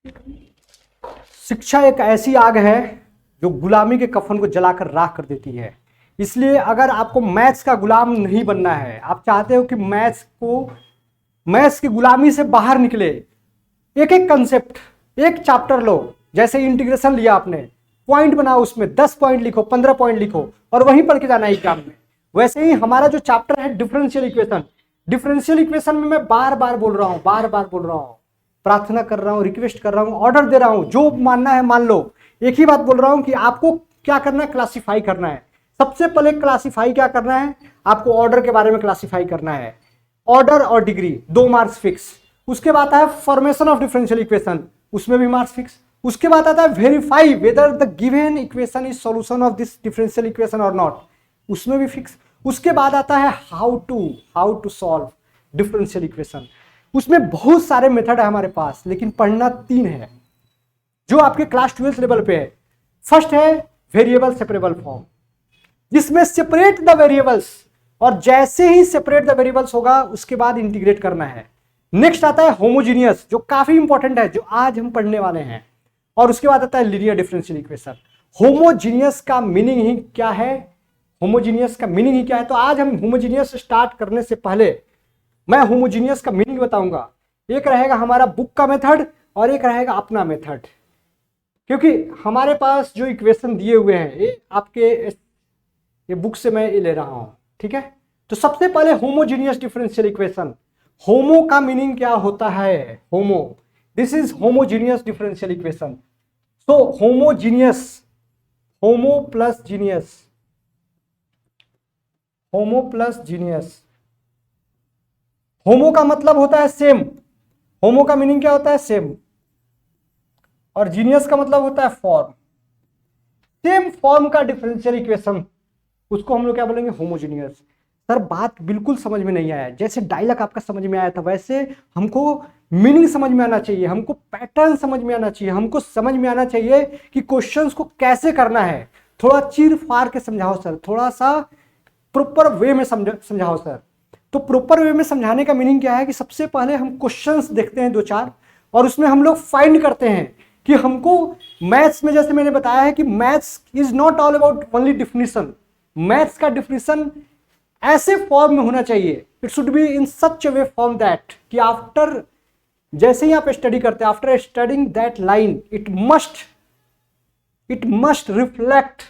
शिक्षा एक ऐसी आग है जो गुलामी के कफन को जलाकर राख कर देती है। इसलिए अगर आपको मैथ्स का गुलाम नहीं बनना है, आप चाहते हो कि मैथ्स की गुलामी से बाहर निकले, एक एक कंसेप्ट, एक चैप्टर लो, जैसे इंटीग्रेशन लिया आपने, पॉइंट बनाओ, उसमें 10 पॉइंट लिखो, 15 पॉइंट लिखो और वहीं पढ़ के जाना एग्जाम में। वैसे ही हमारा जो चैप्टर है डिफरेंशियल इक्वेशन में मैं बार बार बोल रहा हूं, प्रार्थना कर रहा हूं, रिक्वेस्ट कर रहा हूं, ऑर्डर दे रहा हूं, जो मानना है मान लो। एक ही बात बोल रहा हूं कि आपको क्या करना है, क्लासिफाई करना है। सबसे पहले क्लासिफाई क्या करना है, आपको ऑर्डर के बारे में क्लासिफाई करना है। ऑर्डर और डिग्री 2 मार्क्स फिक्स। उसके बाद आता है फॉर्मेशन ऑफ डिफरेंशियल इक्वेशन, उसमें भी मार्क्स फिक्स। उसके बाद आता है verify whether the given equation is solution of this differential equation और नॉट, उसमें भी फिक्स। उसके बाद आता है how to solve differential equation. उसमें बहुत सारे मेथड है हमारे पास, लेकिन पढ़ना 3 है जो आपके क्लास 12 लेवल पे है। फर्स्ट है वेरिएबल सेपरेबल फॉर्म, जिसमें सेपरेट द वेरिएबल्स, और जैसे ही सेपरेट द वेरिएबल्स होगा उसके बाद इंटीग्रेट करना है। नेक्स्ट आता है होमोजीनियस, जो काफी इंपॉर्टेंट है, जो आज हम पढ़ने वाले हैं। और उसके बाद आता है लीनियर डिफरेंशियल इक्वेशन। होमोजीनियस का मीनिंग ही क्या है, तो आज हम होमोजीनियस स्टार्ट करने से पहले मैं होमोजीनियस का मीनिंग बताऊंगा। एक रहेगा हमारा बुक का मेथड और एक रहेगा अपना मेथड, क्योंकि हमारे पास जो इक्वेशन दिए हुए हैं ये आपके ये बुक से मैं ले रहा हूं, ठीक है। तो सबसे पहले होमोजीनियस डिफरेंशियल इक्वेशन, होमो का मीनिंग क्या होता है, homo, this is homogeneous differential equation. So homogeneous, homo plus genius, homo का मतलब होता है सेम, होमो का मीनिंग क्या होता है, सेम, और जीनियस का मतलब होता है फॉर्म। सेम फॉर्म का डिफरेंशियल इक्वेशन, उसको हम लोग क्या बोलेंगे, होमोजीनियस। सर बात बिल्कुल समझ में नहीं आया, जैसे डायलॉग आपका समझ में आया था वैसे हमको मीनिंग समझ में आना चाहिए, हमको पैटर्न समझ में आना चाहिए, हमको समझ में आना चाहिए कि क्वेश्चंस को कैसे करना है। थोड़ा चीर फाड़ के समझाओ सर, थोड़ा सा प्रॉपर वे में समझाओ सर। तो प्रॉपर वे में समझाने का मीनिंग क्या है कि सबसे पहले हम क्वेश्चंस देखते हैं 2-4 और उसमें हम लोग फाइंड करते हैं कि हमको मैथ्स में, जैसे मैंने बताया है कि maths is not all about only definition. Maths का डिफिनीशन ऐसे फॉर्म में होना चाहिए, it should be in such a way form that कि आफ्टर, जैसे ही आप स्टडी करते हैं, after studying that line it must reflect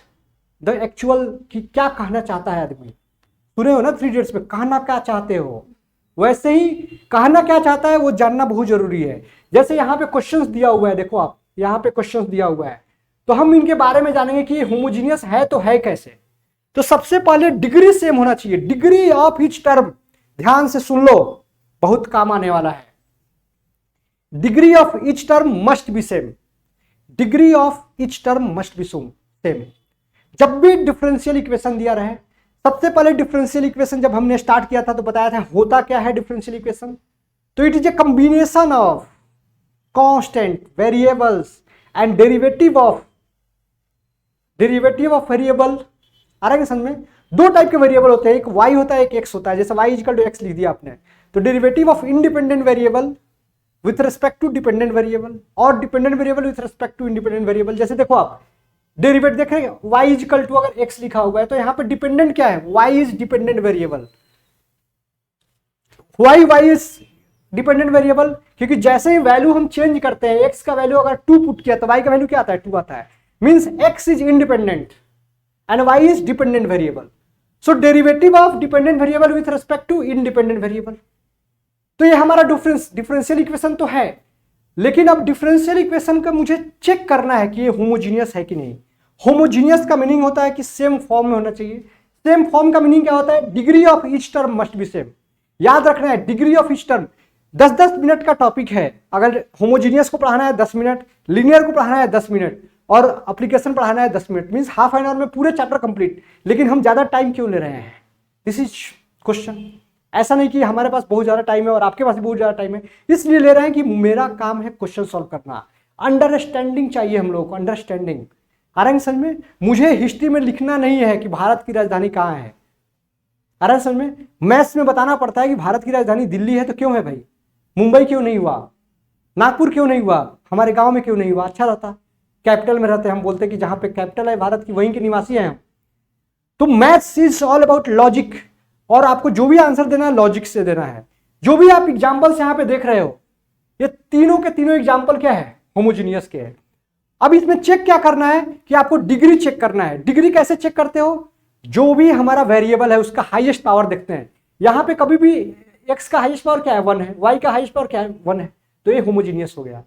the actual कि क्या कहना चाहता है आदमी। सुने हो ना 3 इडियट्स में, कहना क्या चाहते हो, वैसे ही कहना क्या चाहता है वो जानना बहुत जरूरी है। जैसे यहाँ पे क्वेश्चंस दिया हुआ है, देखो आप यहाँ पे क्वेश्चंस दिया हुआ है, तो हम इनके बारे में जानेंगे कि ये होमोजीनियस है तो है कैसे। तो सबसे पहले डिग्री सेम होना चाहिए, डिग्री ऑफ ईच टर्म, ध्यान से सुन लो, बहुत काम आने वाला है। Degree of each term must be same, degree of each term must be same. जब भी डिफरेंशियल इक्वेशन दिया रहे, सबसे पहले डिफरेंशियल इक्वेशन जब हमने स्टार्ट किया था तो बताया था होता क्या है डिफरेंशियल इक्वेशन, तो it is a combination of constant variables and derivative of variable. आ रहा है समझ में, 2 टाइप के वेरिएबल होते हैं, एक y होता है, एक x होता है। जैसे y इक्वल टू x लिख दिया आपने, तो derivative of independent variable with respect to dependent variable और dependent variable with respect to independent variable. जैसे देखो आप डेरिवेटिव देख रहे हैं, y इक्वल टू अगर x लिखा हुआ है तो यहाँ पे डिपेंडेंट क्या है, y is dependent variable. y is dependent variable क्योंकि जैसे ही वैल्यू हम चेंज करते हैं, x का वैल्यू अगर 2 पुट किया तो y का वैल्यू क्या आता है, 2 आता है, means x is independent and y is dependent variable. So derivative of dependent variable with respect to independent variable. तो ये हमारा डिफरेंशियल इक्वेशन तो है, लेकिन अब डिफरेंशियल इक्वेशन का मुझे चेक करना है कि ये होमोजीनियस है कि नहीं। होमोजीनियस का मीनिंग होता है कि सेम फॉर्म में होना चाहिए। सेम फॉर्म का मीनिंग क्या होता है, degree of each term must be same. याद रखना है, degree of each term 10-10 minute का टॉपिक है। अगर होमोजीनियस को पढ़ाना है 10 मिनट, लीनियर को पढ़ाना है 10 मिनट और एप्लीकेशन पढ़ाना है 10 minute, means half an hour में पूरे चैप्टर कंप्लीट। लेकिन हम ज्यादा टाइम क्यों ले रहे हैं, दिस इज क्वेश्चन। ऐसा नहीं कि हमारे पास बहुत ज्यादा टाइम है और आपके पास भी बहुत ज्यादा टाइम है, इसलिए ले रहे हैं कि मेरा काम है क्वेश्चन सॉल्व करना। अंडरस्टैंडिंग चाहिए हम लोग को, अंडरस्टैंडिंग। आ रहा है समझ में, मुझे हिस्ट्री में लिखना नहीं है कि भारत की राजधानी कहाँ है। आ रहा है समझ में, मैथ्स में बताना पड़ता है कि भारत की राजधानी दिल्ली है तो क्यों है भाई, मुंबई क्यों नहीं हुआ, नागपुर क्यों नहीं हुआ, हमारे गांव में क्यों नहीं हुआ, अच्छा रहता। कैपिटल में रहते, हम बोलते कि जहां पे कैपिटल है भारत की वहीं के निवासी हैं हम। तो maths is all about logic, और आपको जो भी आंसर देना है लॉजिक से देना है। जो भी आप एग्जाम्पल्स यहां पे देख रहे हो, ये तीनों के तीनों एग्जाम्पल क्या है, होमोजीनियस के है। अब इसमें चेक क्या करना है कि आपको डिग्री चेक करना है। डिग्री कैसे चेक करते हो, जो भी हमारा वेरिएबल है उसका हाईएस्ट पावर देखते हैं। यहां पे कभी भी एक्स का हाईएस्ट पावर क्या है, 1 है, वाई का हाईएस्ट पावर क्या है, 1 है, तो ये होमोजीनियस हो गया।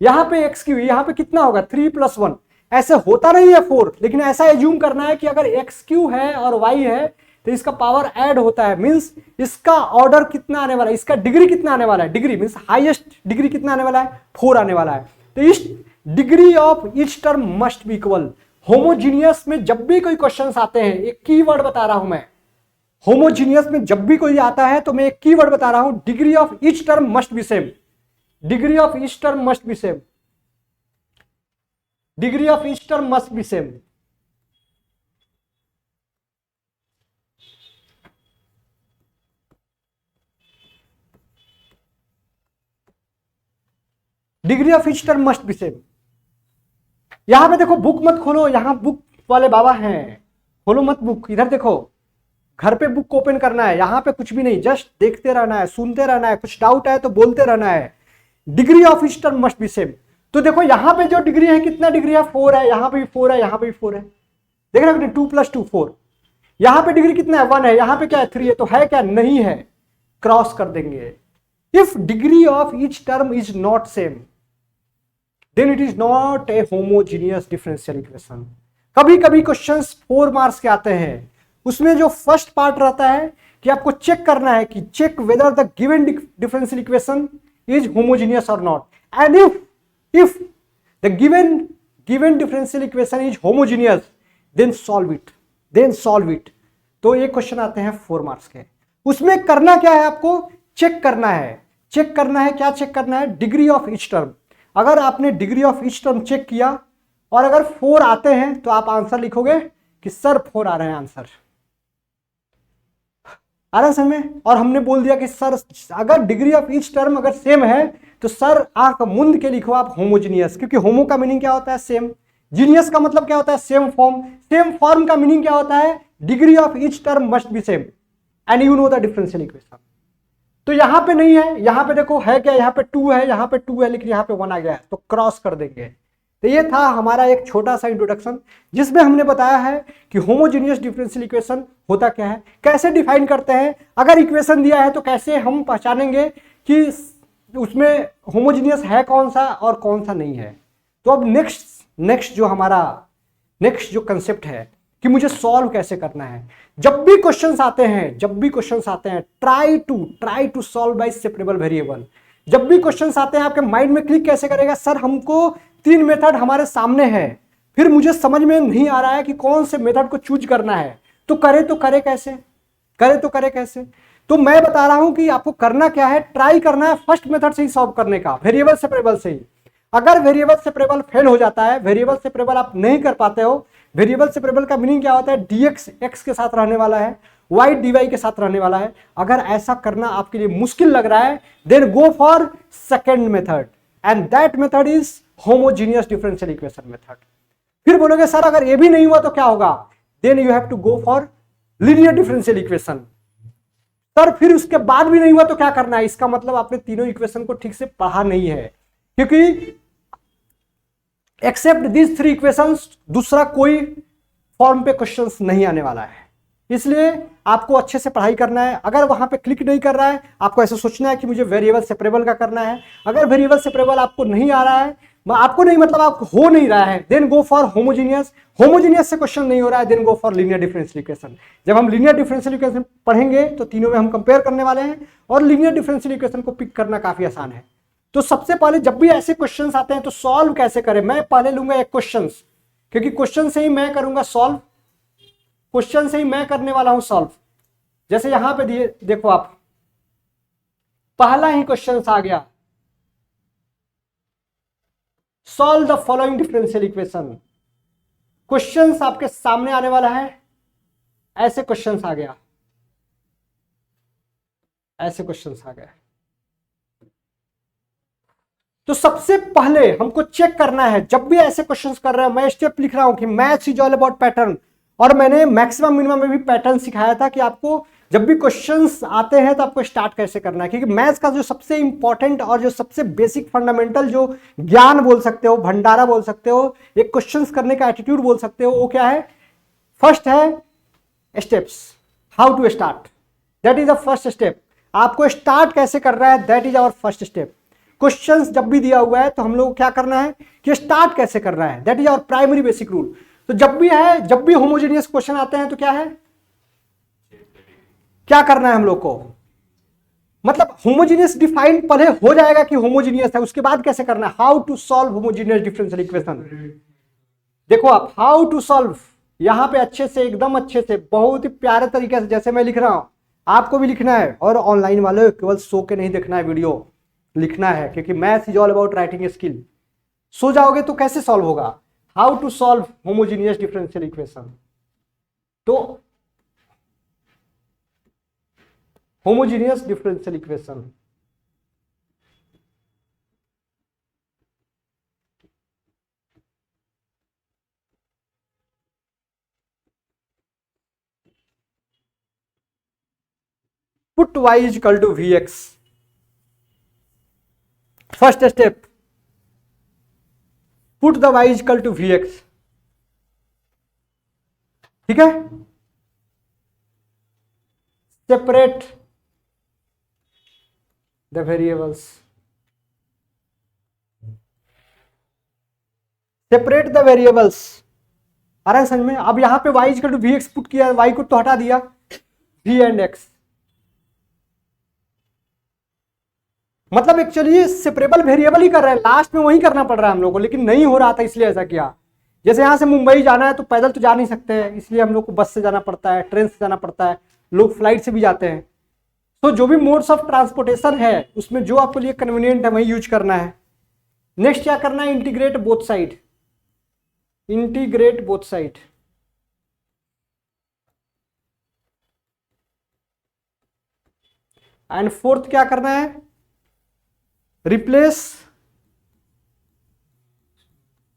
यहां पे एक्स क्यू, यहां पे कितना होगा, 3 + 1, ऐसे होता नहीं है 4, लेकिन ऐसा एज्यूम करना है कि अगर एक्स क्यू है और वाई है तो इसका पावर ऐड होता है, मींस इसका ऑर्डर कितना आने वाला है, इसका डिग्री कितना आने वाला है, डिग्री मींस हाईएस्ट डिग्री कितना आने वाला है, 4 आने वाला है। तो इस degree of each term must be equal. Homogeneous में जब भी कोई क्वेश्चंस आते हैं, एक कीवर्ड बता रहा हूं मैं, होमोजीनियस में जब भी कोई आता है तो मैं एक कीवर्ड बता रहा हूं, degree of each term must be same, degree of each term must be same, degree of each term must be same. Degree of each term must be same. यहां पे देखो, बुक मत खोलो, यहां बुक वाले बाबा हैं, खोलो मत बुक, इधर देखो, घर पे बुक ओपन करना है, यहां पे कुछ भी नहीं, जस्ट देखते रहना है, सुनते रहना है, कुछ डाउट है तो बोलते रहना है। Degree of each term must be same. तो देखो यहां पे जो डिग्री है, कितना डिग्री है, 4 है, यहां पे भी 4 है, यहां पे भी 4 है, देख रहे हो, 2 + 2 4। यहां पे डिग्री कितना है, 1 है, यहां पे क्या है, 3 है, तो है क्या, नहीं है, क्रॉस कर देंगे। If degree of each term is not same then it is not a homogeneous differential equation. कभी कभी क्वेश्चंस 4 मार्क्स के आते हैं, उसमें जो फर्स्ट पार्ट रहता है कि आपको चेक करना है कि check whether the given differential equation is homogeneous or not, and if the given differential equation is homogeneous then solve it. तो ये क्वेश्चन आते हैं 4 मार्क्स के। उसमें करना क्या है, आपको चेक करना है, क्या चेक करना है, डिग्री ऑफ ईच टर्म। अगर आपने degree of each term check किया और अगर 4 आते हैं तो आप आंसर लिखोगे कि सर 4 आ रहे हैं आंसर, आ रहा है समझ में। और हमने बोल दिया कि सर अगर डिग्री ऑफ ईच टर्म अगर सेम है तो सर आंख मूंद के लिखो आप होमोजीनियस, क्योंकि होमो का मीनिंग क्या होता है, सेम, जीनियस का मतलब क्या होता है, सेम फॉर्म, सेम फॉर्म का मीनिंग क्या होता है, degree of each term must be same and you know the differential equation. तो यहां पे नहीं है, यहां पे देखो है क्या, यहां पे 2 है, यहां पे 2 है, लेकिन यहां पे 1 आ गया है, तो क्रॉस कर देंगे। तो ये था हमारा एक छोटा सा इंट्रोडक्शन, जिसमें हमने बताया है कि होमोजेनियस डिफरेंशियल इक्वेशन होता क्या है, कैसे डिफाइन करते हैं, अगर इक्वेशन दिया है तो कैसे हम पहचानेंगे कि उसमें होमोजेनियस है कौन सा और कौन सा नहीं है। तो अब नेक्स्ट जो कंसेप्ट है कि मुझे सॉल्व कैसे करना है। जब भी क्वेश्चंस आते हैं try to solve by separable variable. जब भी क्वेश्चंस आते हैं आपके माइंड में क्लिक कैसे करेगा, सर हमको 3 मेथड हमारे सामने है, फिर मुझे समझ में नहीं आ रहा है कि कौन से मेथड को चूज करना है, तो करे कैसे। तो मैं बता रहा हूं कि आपको करना क्या है, ट्राई करना है फर्स्ट मेथड से ही सॉल्व करने का, वेरिएबल सेपरेबल से ही। अगर वेरिएबल सेपरेबल फेल हो जाता है, वेरिएबल सेपरेबल आप नहीं कर पाते हो, वेरिएबल सेपरेबल का मीनिंग क्या होता है, dx x के साथ रहने वाला है, y dy के साथ रहने वाला है। अगर ऐसा करना आपके लिए मुश्किल लग रहा है, then go for second method and that method is homogeneous differential equation method. फिर बोलोगे सर अगर ये भी नहीं हुआ तो क्या होगा, then you have to go for linear differential equation. Sir फिर उसके बाद भी नहीं हुआ तो क्या करना है, इसका मतलब आपने तीनों इक्वेशन को ठीक से पढ़ा नहीं है, क्योंकि एक्सेप्ट दिस 3 इक्वेशंस दूसरा कोई फॉर्म पे क्वेश्चंस नहीं आने वाला है। इसलिए आपको अच्छे से पढ़ाई करना है। अगर वहां पे क्लिक नहीं कर रहा है, आपको ऐसा सोचना है कि मुझे वेरिएबल सेपरेबल का करना है। अगर वेरिएबल सेपरेबल आपको नहीं आ रहा है, आपको नहीं मतलब आपको हो नहीं रहा है, देन गो फॉर होमोजीनियस से क्वेश्चन नहीं हो रहा है, then go for linear differential equation. जब हम लीनियर डिफरेंशियल इक्वेशन पढ़ेंगे तो तीनों में हम कंपेयर करने वाले हैं, और लीनियर डिफरेंशियल इक्वेशन को पिक करना काफी आसान है। तो सबसे पहले जब भी ऐसे क्वेश्चंस आते हैं तो सॉल्व कैसे करें, मैं पहले लूंगा एक क्वेश्चंस, क्योंकि क्वेश्चन से ही मैं करूंगा सॉल्व, क्वेश्चन से ही मैं करने वाला हूं सॉल्व। जैसे यहां पे दिए देखो आप, पहला ही क्वेश्चन आ गया, solve the following differential equation. Questions आपके सामने आने वाला है, ऐसे क्वेश्चंस आ गया, ऐसे क्वेश्चंस आ गए। तो सबसे पहले हमको चेक करना है, जब भी ऐसे क्वेश्चंस कर रहे हैं, मैं स्टेप लिख रहा हूं कि maths is all about pattern, और मैंने मैक्सिमम मिनिमम में भी पैटर्न सिखाया था कि आपको जब भी क्वेश्चंस आते हैं तो आपको स्टार्ट कैसे करना है, क्योंकि मैथ्स का जो सबसे इंपॉर्टेंट और जो सबसे बेसिक फंडामेंटल जो ज्ञान बोल सकते हो, भंडारा बोल सकते हो, एक क्वेश्चंस करने का एटीट्यूड बोल सकते हो, वो क्या है? फर्स्ट है steps, how to start, that is the first step. आपको स्टार्ट कैसे कर रहा है, that is our first step. Questions जब भी दिया हुआ है तो हम लोग क्या करना है कि स्टार्ट कैसे कर रहा है, that is our primary basic rule. तो जब भी होमोजेनियस क्वेश्चन आते हैं तो क्या है, क्या करना है हम लोग को, मतलब होमोजेनियस डिफाइन पहले हो जाएगा कि होमोजेनियस है, उसके बाद कैसे करना है, how to solve homogeneous differential equation. देखो आप हाउ टू सॉल्व, यहां पे अच्छे से, एकदम अच्छे से, बहुत ही प्यारे तरीके से जैसे मैं लिख रहा हूं आपको भी लिखना है, और ऑनलाइन वाले केवल सो के नहीं देखना है, वीडियो लिखना है, क्योंकि maths is all about writing skill. सो जाओगे तो कैसे सॉल्व होगा, how to solve homogeneous differential equation. तो homogeneous differential equation, put y is equal to v x, first step, put the y is equal to v x, ठीक है। Separate the variables, separate the variables, आ रहा है समझ में। अब यहां पे y equal to v x put किया, y को तो हटा दिया, v एंड x, मतलब एक्चुअली सेपरेबल वेरिएबल ही कर रहे हैं, लास्ट में वही करना पड़ रहा है हम लोग को, लेकिन नहीं हो रहा था इसलिए ऐसा किया। जैसे यहां से मुंबई जाना है तो पैदल तो जा नहीं सकते हैं, इसलिए हम लोग को बस से जाना पड़ता है, ट्रेन से जाना पड़ता है, लोग फ्लाइट से भी जाते हैं। तो जो भी मोड्स ऑफ ट्रांसपोर्टेशन है उसमें जो आपके लिए कन्वीनियंट है वही यूज करना है। नेक्स्ट क्या करना है, integrate both side, integrate both side, and fourth क्या करना है, replace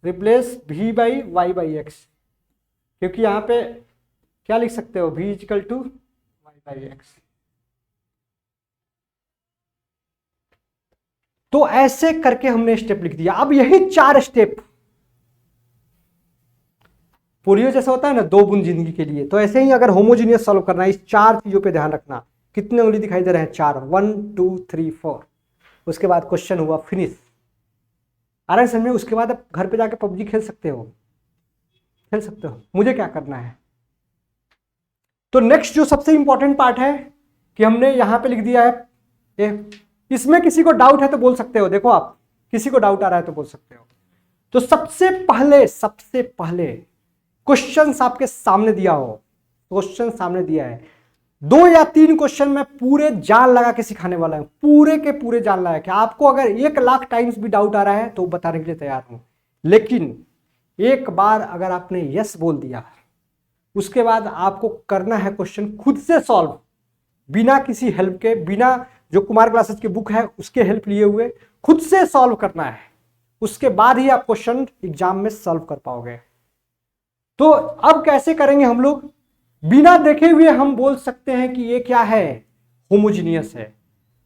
v by y by x, क्योंकि यहां पे क्या लिख सकते हो, v equal to y by x. तो ऐसे करके हमने स्टेप लिख दिया। अब यही 4 स्टेप, पोलियो जैसा होता है ना 2 बूंद जिंदगी के लिए, तो ऐसे ही अगर होमोजीनियस सॉल्व करना है, इस 4 चीजों पे ध्यान रखना। कितने उंगली दिखाई दे रहे हैं, 4, 1 2 3 4। उसके बाद क्वेश्चन हुआ फिनिश, आ रहा है समझ में। उसके बाद आप घर पे जाके पबजी खेल सकते हो, खेल सकते हो। मुझे क्या करना है, तो नेक्स्ट जो सबसे इंपॉर्टेंट पार्ट है कि हमने यहां पे लिख दिया है, इसमें किसी को डाउट है तो बोल सकते हो, देखो आप किसी को डाउट आ रहा है तो बोल सकते हो। तो सबसे पहले क्वेश्चन आपके सामने दिया हो, क्वेश्चन सामने दिया है, 2 या 3 क्वेश्चन में पूरे जान लगा के सिखाने वाला है, पूरे के पूरे जान लगा के। आपको अगर 1 लाख टाइम्स भी डाउट आ रहा है तो बताने के लिए तैयार हूं, लेकिन एक बार अगर आपने यस बोल दिया, उसके बाद आपको करना है क्वेश्चन खुद से सॉल्व, बिना किसी हेल्प के, बिना जो कुमार क्लासेस की बुक है उसके हेल्प लिए हुए, खुद से सॉल्व करना है। उसके बाद ही आप क्वेश्चन एग्जाम में सॉल्व कर पाओगे। तो अब कैसे करेंगे हम लोग, बिना देखे हुए हम बोल सकते हैं कि ये क्या है, होमोजीनियस है।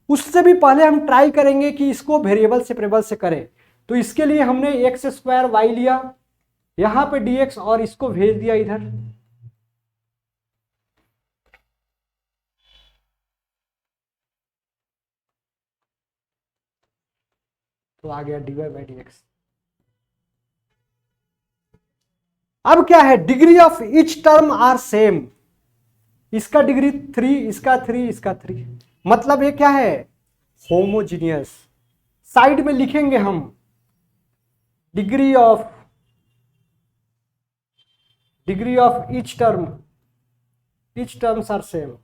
उससे भी पहले हम ट्राई करेंगे कि इसको वेरिएबल सेपरेबल से करें। तो इसके लिए हमने एक्स स्क्वायर वाई लिया, यहां पे dx, और इसको भेज दिया इधर, तो आ गया dy बाई dx। अब क्या है, degree of each term are same, इसका डिग्री 3, इसका 3, इसका 3, मतलब ये क्या है, होमोजीनियस। साइड में लिखेंगे हम degree of each terms are same.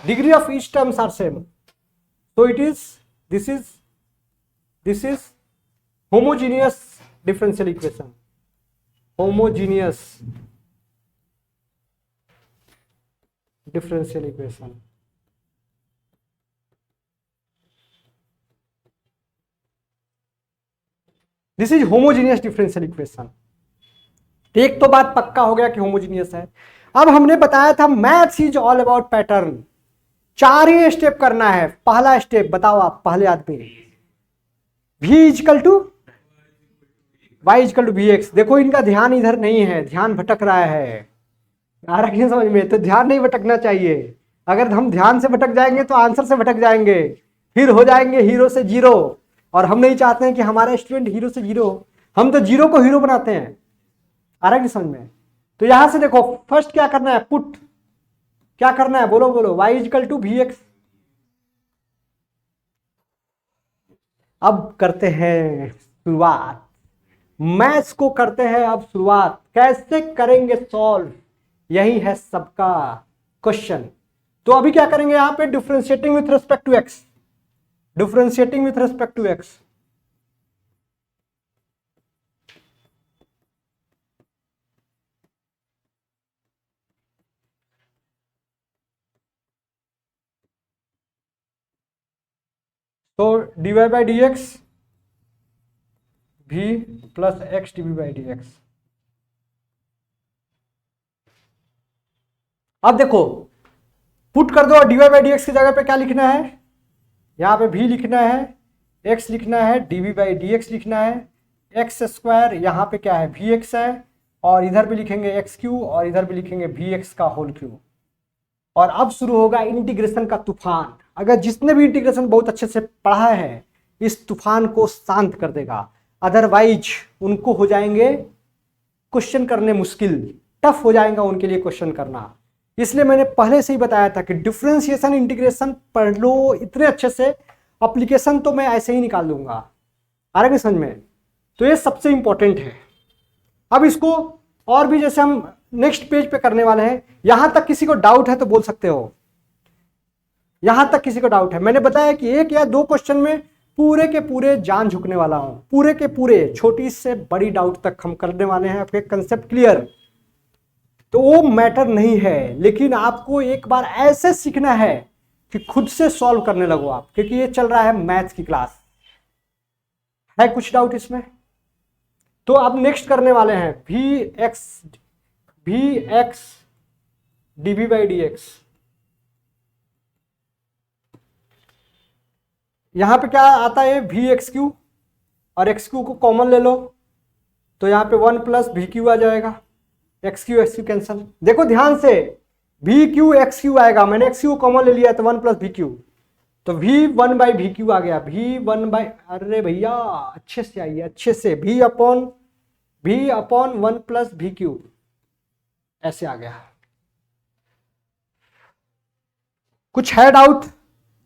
Degree of each terms are same, so it is, this is homogeneous differential equation, homogeneous differential equation। This is homogeneous differential equation. एक तो बात पक्का हो गया कि होमोजीनियस है। अब हमने बताया था maths is all about pattern. 4 ही स्टेप करना है। पहला स्टेप बताओ आप, पहले आदमी, v equal to y equal to v x. देखो इनका ध्यान इधर नहीं है, ध्यान भटक रहा है। आ रहा है समझ में? तो ध्यान नहीं भटकना चाहिए। अगर हम ध्यान से भटक जाएंगे तो आंसर से भटक जाएंगे, फिर हो जाएंगे हीरो से जीरो। और हम नहीं चाहते हैं कि हमारा स्टूडेंट हीरो से जीरो हो, हम तो जीरो को हीरो बनाते हैं। आ रहा है समझ में? तो यहां से देखो फर्स्ट क्या करना है, पुट। क्या करना है बोलो बोलो, y equal to v x. अब करते हैं शुरुआत, मैथ्स को करते हैं अब शुरुआत। कैसे करेंगे सॉल्व, यही है सबका क्वेश्चन। तो अभी क्या करेंगे यहां पे, differentiating with respect to x. Differentiating with respect to x. तो dy बाई डी एक्स भी plus x d by d x. अब देखो पुट कर दो, और dy बाई डी एक्स की जगह पे क्या लिखना है, यहां पे v लिखना है, x लिखना है, dv बाई डी एक्स लिखना है, एक्स स्क्वायर यहां पे क्या है वी एक्स है, और इधर भी लिखेंगे एक्स क्यू, और इधर भी लिखेंगे वी एक्स का होल क्यू। और अब शुरू होगा इंटीग्रेशन का तूफान। अगर जिसने भी इंटीग्रेशन बहुत अच्छे से पढ़ा है, इस तूफान को शांत कर देगा। अदरवाइज उनको हो जाएंगे क्वेश्चन करने मुश्किल, टफ हो जाएगा उनके लिए क्वेश्चन करना। इसलिए मैंने पहले से ही बताया था कि डिफरेंशिएशन इंटीग्रेशन पढ़ लो इतने अच्छे से, एप्लीकेशन तो मैं ऐसे ही निकाल दूंगा। आ रहा है समझ में? तो ये सबसे इंपॉर्टेंट है। अब इसको और भी जैसे हम नेक्स्ट पेज पे करने वाले हैं। यहां तक किसी को डाउट है तो बोल सकते हो, यहां तक किसी को डाउट है? मैंने बताया कि 1 या 2 क्वेश्चन में पूरे के पूरे जान झुकने वाला हूं, पूरे के पूरे छोटी से बड़ी डाउट तक हम करने वाले हैं। आपके कंसेप्ट क्लियर, तो वो मैटर नहीं है, लेकिन आपको एक बार ऐसे सीखना है कि खुद से सॉल्व करने लगो आप, क्योंकि ये चल रहा है मैथ्स की क्लास। है कुछ डाउट इसमें? तो अब नेक्स्ट करने वाले हैं v x dv by d x. यहां पे क्या आता है, वी एक्स क्यू, और एक्स क्यू को कॉमन ले लो, तो यहां पे 1 प्लस वी क्यू आ जाएगा। X Q cancel. देखो ध्यान से, वी क्यू एक्स क्यू आएगा, मैंने एक्स क्यू कॉमन ले लिया तो 1 प्लस वी क्यू, तो वी 1 बाई वी क्यू आ गया। वी 1 बाई, अरे भैया अच्छे से आइए, अच्छे से, v upon 1 plus v q, ऐसे आ गया। कुछ है डाउट?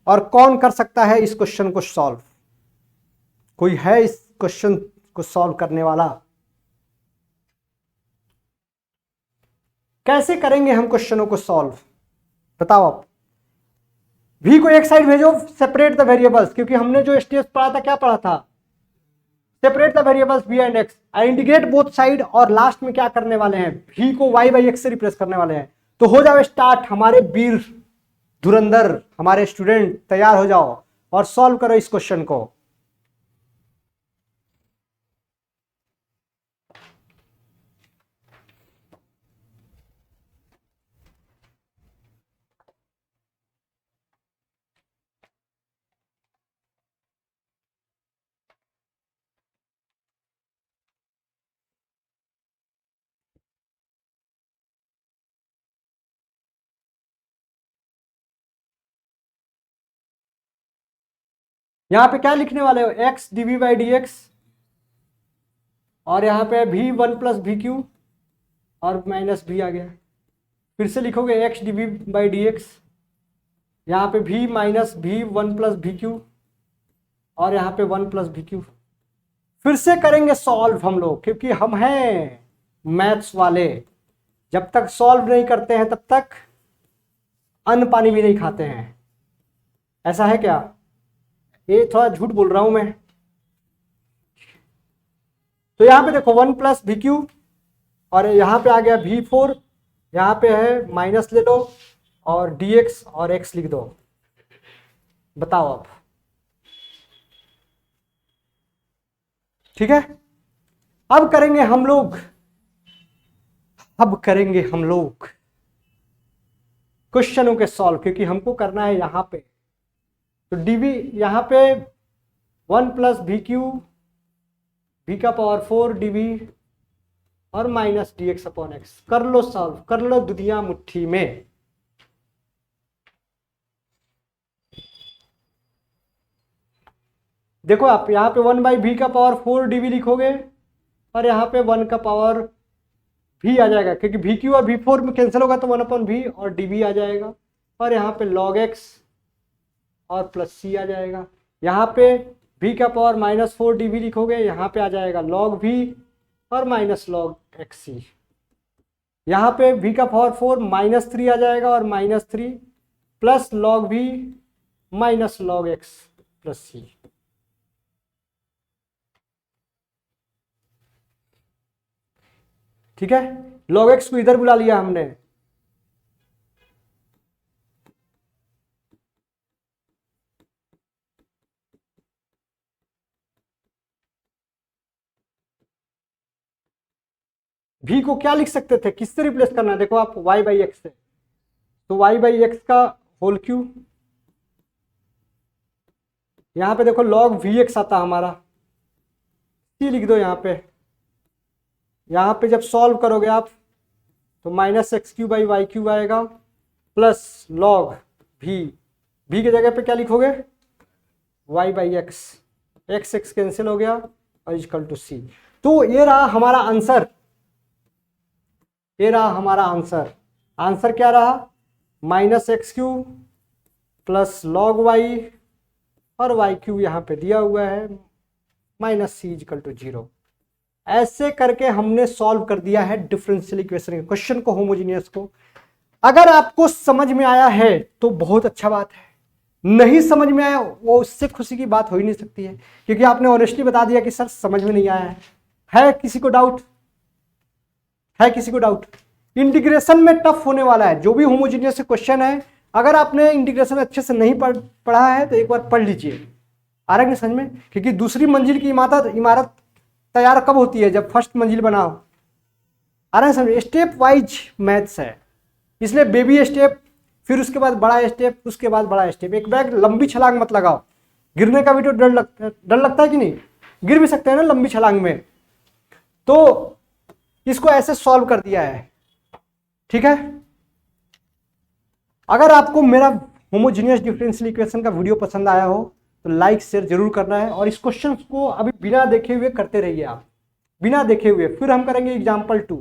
और कौन कर सकता है इस क्वेश्चन को सॉल्व? कोई है इस क्वेश्चन को सॉल्व करने वाला? कैसे करेंगे हम क्वेश्चनों को सॉल्व, बताओ आप। v को एक साइड भेजो, सेपरेट द वेरिएबल्स, क्योंकि हमने जो स्टेप्स पढ़ा था, क्या पढ़ा था, separate the variables v and x, integrate both side, और लास्ट में क्या करने वाले हैं, v को y बाई एक्स से रिप्लेस करने वाले हैं। तो हो जाओ स्टार्ट, हमारे वीर धुरंधर, हमारे स्टूडेंट तैयार हो जाओ और सॉल्व करो इस क्वेश्चन को। यहां पे क्या लिखने वाले हो, x dv by d x, और यहां पे v 1 प्लस वी क्यू, और माइनस v आ गया। फिर से लिखोगे x dv by d x, यहाँ पे v minus v 1 plus v q, और यहाँ पे 1 प्लस वी क्यू। फिर से करेंगे सॉल्व हम लोग, क्योंकि हम हैं मैथ्स वाले। जब तक सॉल्व नहीं करते हैं तब तक अन्न पानी भी नहीं खाते हैं। ऐसा है क्या? ये थोड़ा झूठ बोल रहा हूं मैं। तो यहां पे देखो 1 प्लस वी क्यू, और यहां पे आ गया v4, यहां पे है माइनस ले लो, और dx और x लिख दो। बताओ अब ठीक है, अब करेंगे हम लोग क्वेश्चनों के सॉल्व, क्योंकि हमको करना है यहां पे। तो डीवी यहां पे 1 प्लस वी क्यू वी का पावर 4 डीवी और minus D x upon x. कर लो सॉल्व, कर लो दुनिया मुट्ठी में। देखो आप यहाँ पे 1 बाई वी का पावर 4 डीवी लिखोगे और यहाँ पे 1 का पावर वी आ जाएगा, क्योंकि वी क्यू और वी फोर में कैंसिल होगा तो 1 अपॉन वी और डीवी आ जाएगा। और यहाँ पे लॉग एक्स और प्लस सी आ जाएगा। यहाँ पे वी का पावर -4 डीवी लिखोगे, यहाँ पे आ जाएगा लॉग वी और माइनस लॉग एक्स सी। यहाँ पे वी का पावर 4 -3 आ जाएगा और -3 plus log v minus log x plus c. ठीक है, log x को इधर बुला लिया हमने। v को क्या लिख सकते थे, किससे रिप्लेस करना है? देखो आप y बाई एक्स से, तो y बाई एक्स का होल क्यूब, यहां पे देखो log vx आता हमारा, c लिख दो यहाँ पे। यहाँ पे जब सॉल्व करोगे आप तो -x³ बाई वाई क्यूब आएगा प्लस लॉग v की जगह पे क्या लिखोगे y by x, x cancel हो गया और इक्वल टू c। तो ये रहा हमारा आंसर, आंसर क्या रहा? -x³ प्लस लॉग y और वाई क्यूब यहाँ पे दिया हुआ है -c इक्वल टू 0। ऐसे करके हमने सॉल्व कर दिया है डिफरेंशियल इक्वेशन के क्वेश्चन को, होमोजेनियस को। अगर आपको समझ में आया है तो बहुत अच्छा बात है, नहीं समझ में आया वो उससे खुशी की बात हो ही नहीं सकती है, क्योंकि आपने ऑनेस्टली बता दिया कि सर समझ में नहीं आया है किसी को डाउट है? किसी को डाउट? इंटीग्रेशन में टफ होने वाला है, जो भी होमोजेनियस क्वेश्चन है। अगर आपने इंटीग्रेशन अच्छे से नहीं पढ़ा है तो एक बार पढ़ लीजिए, आ रहा है समझ में? क्योंकि दूसरी मंजिल की इमारत तैयार कब होती है? जब फर्स्ट मंजिल बनाओ। आ रहा है समझ? स्टेप वाइज मैथ्स है, इसलिए बेबी स्टेप, फिर उसके बाद बड़ा स्टेप, उसके बाद बड़ा स्टेप। एक बैग लंबी छलांग मत लगाओ, गिरने का भी तो डर लगता है कि नहीं? गिर भी सकते हैं ना लंबी छलांग में। तो इसको ऐसे सॉल्व कर दिया है, ठीक है। अगर आपको मेरा होमोजेनियस डिफरेंशियल इक्वेशन का वीडियो पसंद आया हो तो लाइक शेयर जरूर करना है, और इस क्वेश्चन को अभी बिना देखे हुए करते रहिए आप, बिना देखे हुए। फिर हम करेंगे एग्जाम्पल 2।